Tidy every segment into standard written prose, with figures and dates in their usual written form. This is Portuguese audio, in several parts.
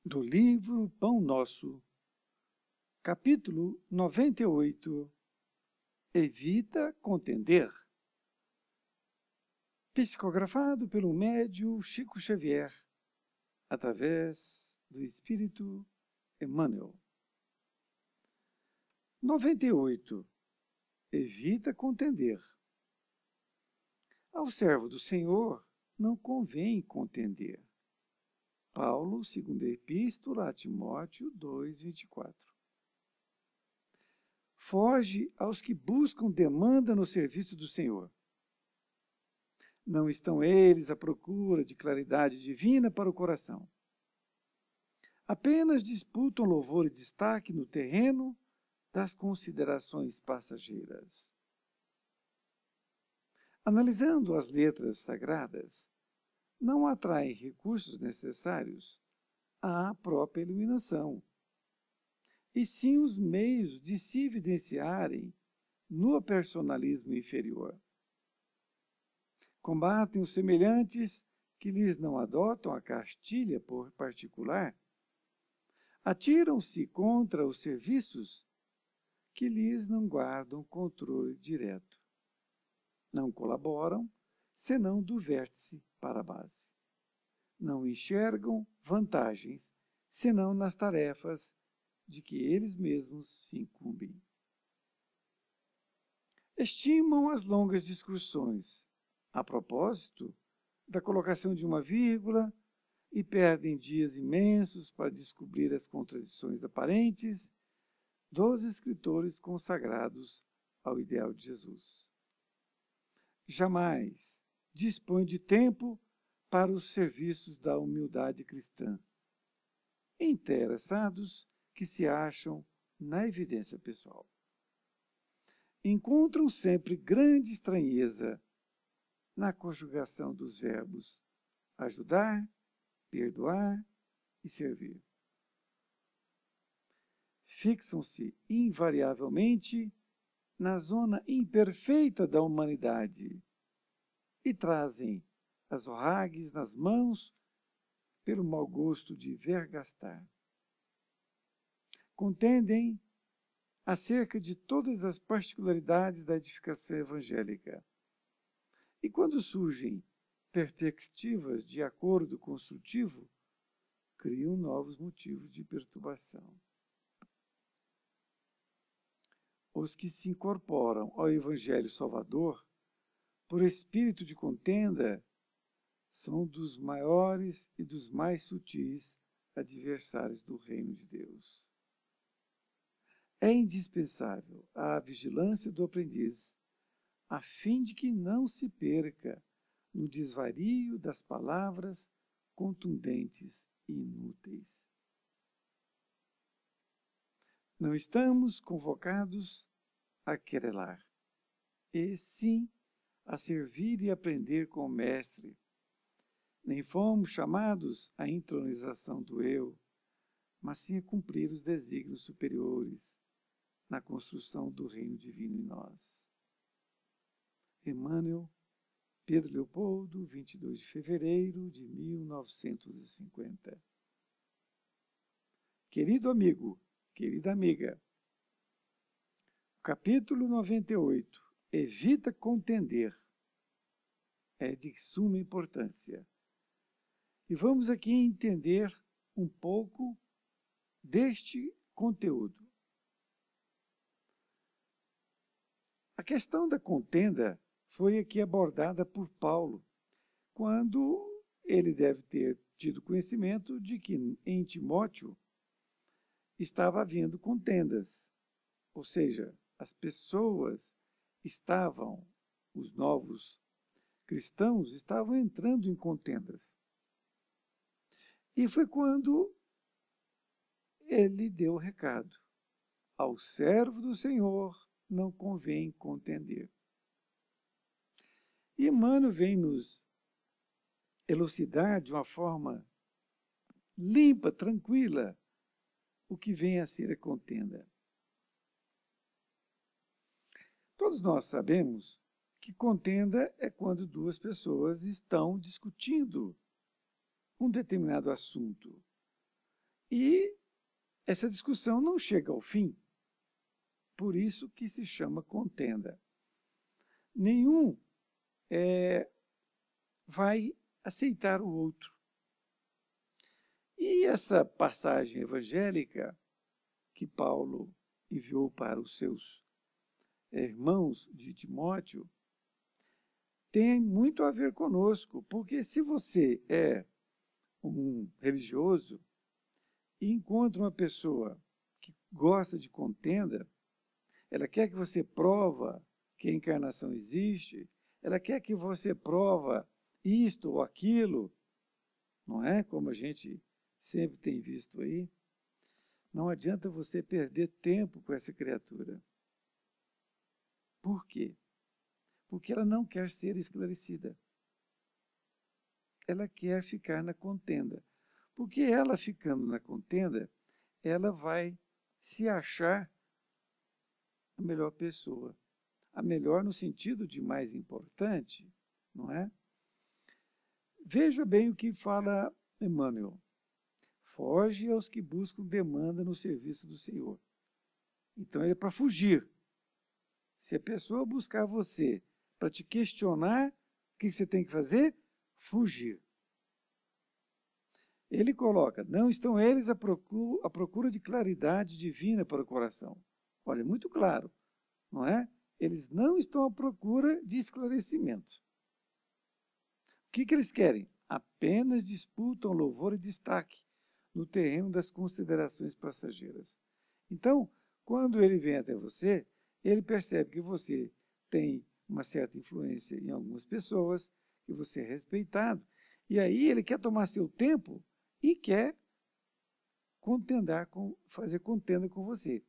do livro Pão Nosso, capítulo 98, Evita contender. Psicografado pelo médium Chico Xavier, através do Espírito Emmanuel. 98. Evita contender. Ao servo do Senhor não convém contender. Paulo, segunda epístola a Timóteo 2:24. Foge aos que buscam demanda no serviço do Senhor. Não estão eles à procura de claridade divina para o coração. Apenas disputam louvor e destaque no terreno das considerações passageiras. Analisando as letras sagradas, não atraem recursos necessários à própria iluminação, e sim os meios de se evidenciarem no personalismo inferior. Combatem os semelhantes que lhes não adotam a cartilha por particular, atiram-se contra os serviços que lhes não guardam controle direto. Não colaboram, senão do vértice para a base. Não enxergam vantagens, senão nas tarefas de que eles mesmos se incumbem. Estimam as longas discussões, a propósito da colocação de uma vírgula, e perdem dias imensos para descobrir as contradições aparentes dos escritores consagrados ao ideal de Jesus. Jamais dispõe de tempo para os serviços da humildade cristã, interessados que se acham na evidência pessoal. Encontram sempre grande estranheza na conjugação dos verbos ajudar, perdoar e servir. Fixam-se invariavelmente na zona imperfeita da humanidade e trazem as orragues nas mãos pelo mau gosto de vergastar. Contendem acerca de todas as particularidades da edificação evangélica. E quando surgem perspectivas de acordo construtivo, criam novos motivos de perturbação. Os que se incorporam ao Evangelho Salvador, por espírito de contenda, são dos maiores e dos mais sutis adversários do reino de Deus. É indispensável a vigilância do aprendiz, a fim de que não se perca no desvario das palavras contundentes e inúteis. Não estamos convocados a querelar, e sim a servir e aprender com o Mestre. Nem fomos chamados à intronização do eu, mas sim a cumprir os desígnios superiores na construção do reino divino em nós. Emmanuel, Pedro Leopoldo, 22 de fevereiro de 1950. Querido amigo, querida amiga, o capítulo 98, Evita contender, é de suma importância. E vamos aqui entender um pouco deste conteúdo. A questão da contenda foi aqui abordada por Paulo, quando ele deve ter tido conhecimento de que em Timóteo estava havendo contendas, ou seja, as pessoas estavam, os novos cristãos estavam entrando em contendas. E foi quando ele deu o recado: ao servo do Senhor não convém contender. E Emmanuel vem nos elucidar de uma forma limpa, tranquila, o que vem a ser a contenda. Todos nós sabemos que contenda é quando duas pessoas estão discutindo um determinado assunto E essa discussão não chega ao fim, por isso que se chama contenda. Nenhum vai aceitar o outro. E essa passagem evangélica que Paulo enviou para os seus irmãos de Timóteo tem muito a ver conosco, porque se você é um religioso e encontra uma pessoa que gosta de contenda, ela quer que você prova que a encarnação existe, ela quer que você prova isto ou aquilo, não é? Como a gente sempre tem visto aí. Não adianta você perder tempo com essa criatura. Por quê? Porque ela não quer ser esclarecida. Ela quer ficar na contenda. Porque ela ficando na contenda, ela vai se achar a melhor pessoa. A melhor no sentido de mais importante, não é? Veja bem o que fala Emmanuel. Foge aos que buscam demanda no serviço do Senhor. Então, ele é para fugir. Se a pessoa buscar você para te questionar, o que você tem que fazer? Fugir. Ele coloca, não estão eles à procura de claridade divina para o coração. Olha, é muito claro, não é? Eles não estão à procura de esclarecimento. O que eles querem? Apenas disputam louvor e destaque no terreno das considerações passageiras. Então, quando ele vem até você, ele percebe que você tem uma certa influência em algumas pessoas, que você é respeitado, e aí ele quer tomar seu tempo e quer fazer contenda com você.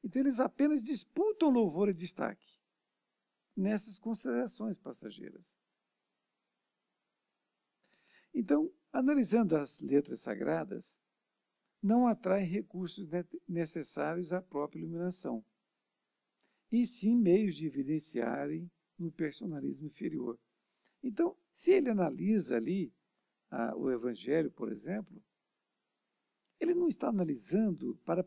Então, eles apenas disputam louvor e destaque nessas considerações passageiras. Então, analisando as letras sagradas, não atrai recursos necessários à própria iluminação, e sim meios de evidenciarem no personalismo inferior. Então, se ele analisa ali o Evangelho, por exemplo, ele não está analisando para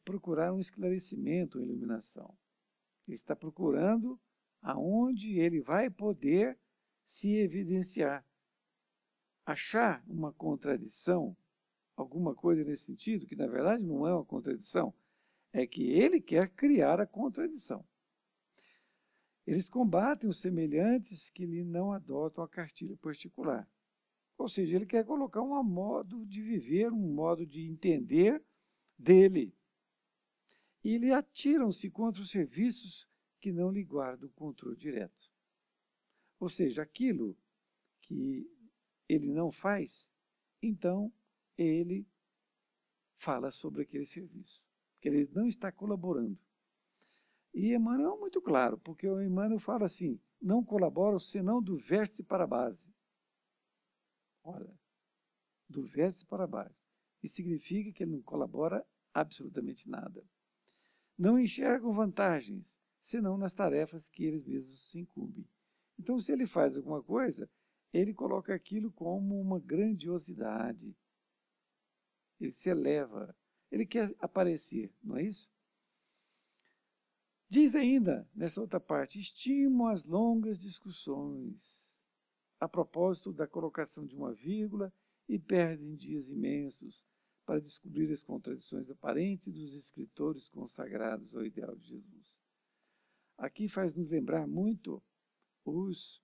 procurar um esclarecimento, uma iluminação. Ele está procurando aonde ele vai poder se evidenciar. Achar uma contradição, alguma coisa nesse sentido, que na verdade não é uma contradição, é que ele quer criar a contradição. Eles combatem os semelhantes que lhe não adotam a cartilha particular. Ou seja, ele quer colocar um modo de viver, um modo de entender dele. E ele atiram-se contra os serviços que não lhe guardam o controle direto. Ou seja, aquilo que ele não faz, então ele fala sobre aquele serviço, que ele não está colaborando. E Emmanuel é muito claro, porque o Emmanuel fala assim, não colabora senão do vértice para a base. Olha, do vértice para a base. Isso significa que ele não colabora absolutamente nada. Não enxergam vantagens, senão nas tarefas que eles mesmos se incumbem. Então, se ele faz alguma coisa, ele coloca aquilo como uma grandiosidade. Ele se eleva, ele quer aparecer, não é isso? Diz ainda, nessa outra parte, estimo as longas discussões a propósito da colocação de uma vírgula e perdem dias imensos para descobrir as contradições aparentes dos escritores consagrados ao ideal de Jesus. Aqui faz nos lembrar muito os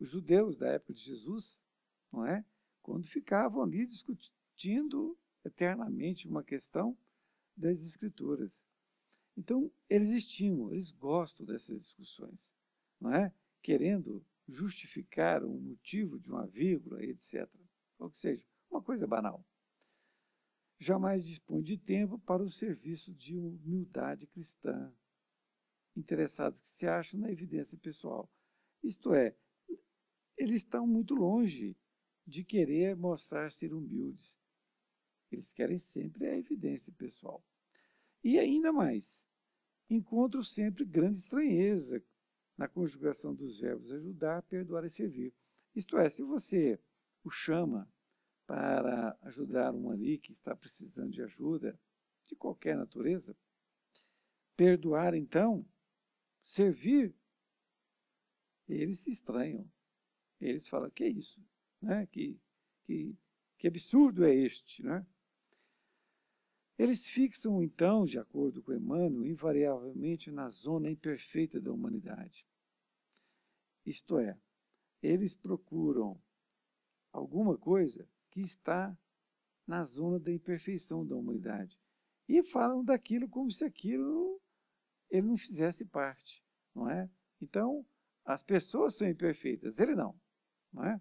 judeus da época de Jesus, não é? Quando ficavam ali discutindo eternamente uma questão das Escrituras. Então, eles estimam, eles gostam dessas discussões, não é? Querendo justificar um motivo de uma vírgula, etc. Ou seja, uma coisa banal. Jamais dispõe de tempo para o serviço de humildade cristã, interessados que se acham na evidência pessoal. Isto é, eles estão muito longe de querer mostrar ser humildes. Eles querem sempre a evidência pessoal. E ainda mais, encontro sempre grande estranheza na conjugação dos verbos ajudar, perdoar e servir. Isto é, se você o chama para ajudar um ali que está precisando de ajuda, de qualquer natureza, perdoar então, servir, eles se estranham. Eles falam, que é isso? Né? Que absurdo é este? Né? Eles fixam, então, de acordo com Emmanuel, invariavelmente na zona imperfeita da humanidade. Isto é, eles procuram alguma coisa que está na zona da imperfeição da humanidade. E falam daquilo como se aquilo ele não fizesse parte, não é? Então, as pessoas são imperfeitas, ele não é?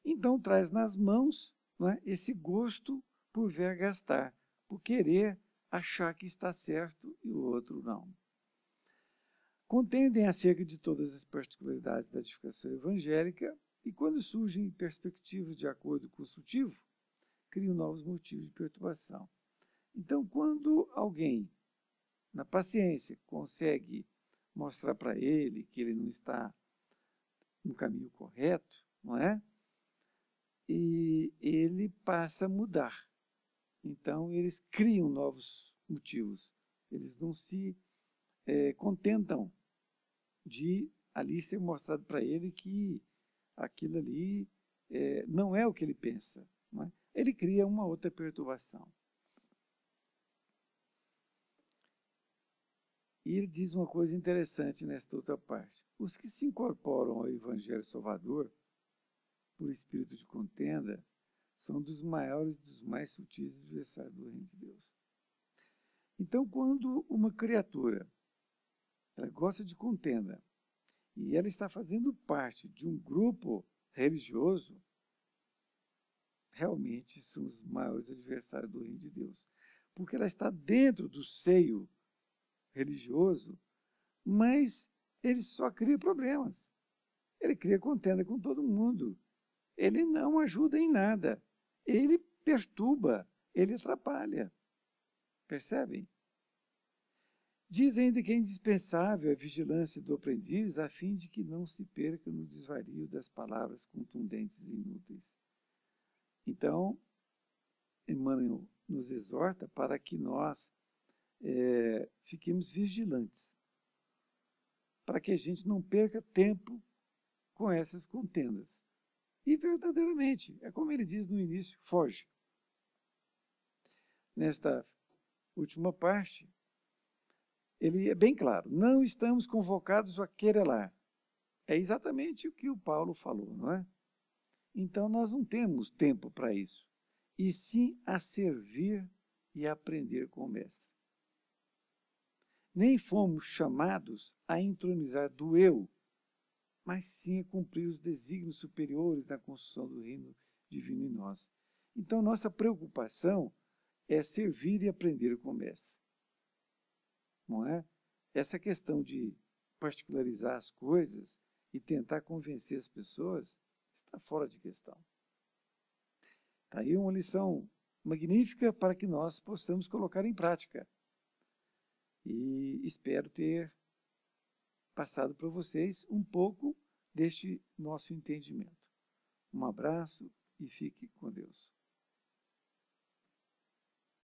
Então, traz nas mãos, não é, esse gosto por ver gastar, por querer achar que está certo e o outro não. Contendem acerca de todas as particularidades da edificação evangélica e, quando surgem perspectivas de acordo construtivo, criam novos motivos de perturbação. Então, quando alguém, na paciência, consegue mostrar para ele que ele não está no caminho correto, não é? E ele passa a mudar. Então, eles criam novos motivos. Eles não se contentam de ali ser mostrado para ele que aquilo ali não é o que ele pensa. Não é? Ele cria uma outra perturbação. E ele diz uma coisa interessante nesta outra parte. Os que se incorporam ao Evangelho Salvador, por espírito de contenda, são dos maiores e dos mais sutis adversários do reino de Deus. Então, quando uma criatura ela gosta de contenda e ela está fazendo parte de um grupo religioso, realmente são os maiores adversários do reino de Deus. Porque ela está dentro do seio religioso, mas ele só cria problemas. Ele cria contenda com todo mundo. Ele não ajuda em nada. Ele perturba, ele atrapalha. Percebem? Diz ainda que é indispensável a vigilância do aprendiz a fim de que não se perca no desvario das palavras contundentes e inúteis. Então, Emmanuel nos exorta para que nós fiquemos vigilantes, para que a gente não perca tempo com essas contendas. E verdadeiramente, é como ele diz no início, foge. Nesta última parte, ele é bem claro, não estamos convocados a querelar. É exatamente o que o Paulo falou, não é? Então, nós não temos tempo para isso, e sim a servir e aprender com o Mestre. Nem fomos chamados a entronizar do eu, mas sim a cumprir os desígnios superiores da construção do reino divino em nós. Então, nossa preocupação é servir e aprender com o Mestre. Não é? Essa questão de particularizar as coisas e tentar convencer as pessoas está fora de questão. Está aí uma lição magnífica para que nós possamos colocar em prática. E espero ter passado para vocês um pouco deste nosso entendimento. Um abraço e fique com Deus.